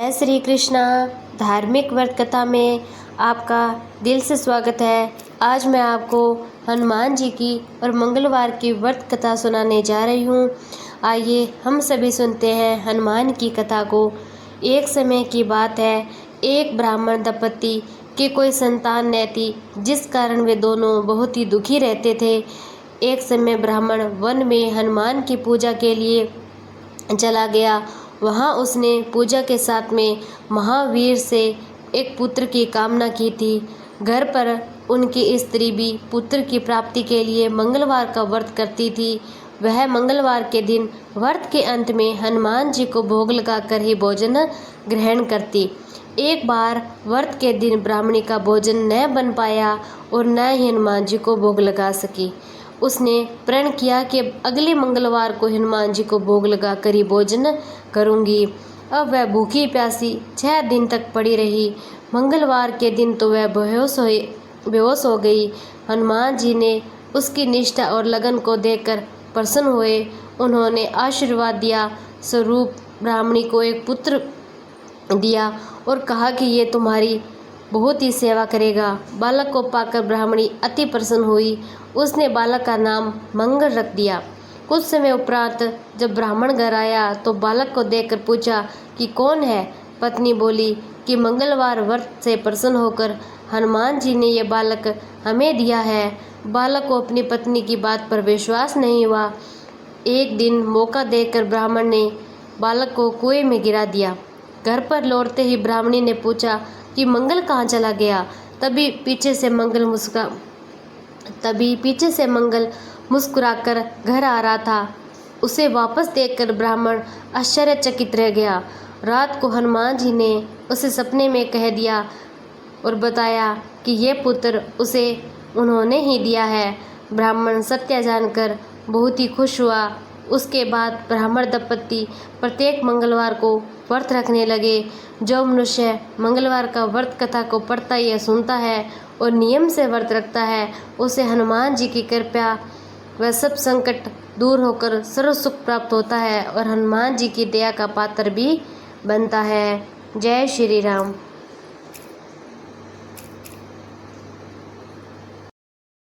जय श्री कृष्णा। धार्मिक व्रत कथा में आपका दिल से स्वागत है। आज मैं आपको हनुमान जी की और मंगलवार की व्रत कथा सुनाने जा रही हूँ। आइए हम सभी सुनते हैं हनुमान की कथा को। एक समय की बात है, एक ब्राह्मण दंपति की कोई संतान न थी, जिस कारण वे दोनों बहुत ही दुखी रहते थे। एक समय ब्राह्मण वन में हनुमान की पूजा के लिए चला गया। वहाँ उसने पूजा के साथ में महावीर से एक पुत्र की कामना की थी। घर पर उनकी स्त्री भी पुत्र की प्राप्ति के लिए मंगलवार का व्रत करती थी। वह मंगलवार के दिन व्रत के अंत में हनुमान जी को भोग लगाकर ही भोजन ग्रहण करती। एक बार व्रत के दिन ब्राह्मणी का भोजन न बन पाया और न ही हनुमान जी को भोग लगा सकी। उसने प्रण किया कि अगले मंगलवार को हनुमान जी को भोग लगा कर ही भोजन करूंगी। अब वह भूखी प्यासी 6 दिन तक पड़ी रही। मंगलवार के दिन तो वह बेहोश हो गई। हनुमान जी ने उसकी निष्ठा और लगन को देखकर प्रसन्न हुए। उन्होंने आशीर्वाद दिया स्वरूप ब्राह्मणी को एक पुत्र दिया और कहा कि ये तुम्हारी बहुत ही सेवा करेगा। बालक को पाकर ब्राह्मणी अति प्रसन्न हुई। उसने बालक का नाम मंगल रख दिया। कुछ समय उपरांत जब ब्राह्मण घर आया तो बालक को देखकर पूछा कि कौन है। पत्नी बोली कि मंगलवार व्रत से प्रसन्न होकर हनुमान जी ने यह बालक हमें दिया है। बालक को अपनी पत्नी की बात पर विश्वास नहीं हुआ। एक दिन मौका देखकर ब्राह्मण ने बालक को कुएं में गिरा दिया। घर पर लौटते ही ब्राह्मणी ने पूछा कि मंगल कहाँ चला गया। तभी पीछे से मंगल मुस्कुराकर घर आ रहा था। उसे वापस देखकर ब्राह्मण आश्चर्यचकित रह गया। रात को हनुमान जी ने उसे सपने में कह दिया और बताया कि यह पुत्र उसे उन्होंने ही दिया है। ब्राह्मण सत्य जानकर बहुत ही खुश हुआ। उसके बाद ब्राह्मण दंपति प्रत्येक मंगलवार को व्रत रखने लगे। जो मनुष्य मंगलवार का व्रत कथा को पढ़ता या सुनता है और नियम से व्रत रखता है, उसे हनुमान जी की कृपा व सब संकट दूर होकर सर्व सुख प्राप्त होता है और हनुमान जी की दया का पात्र भी बनता है। जय श्री राम।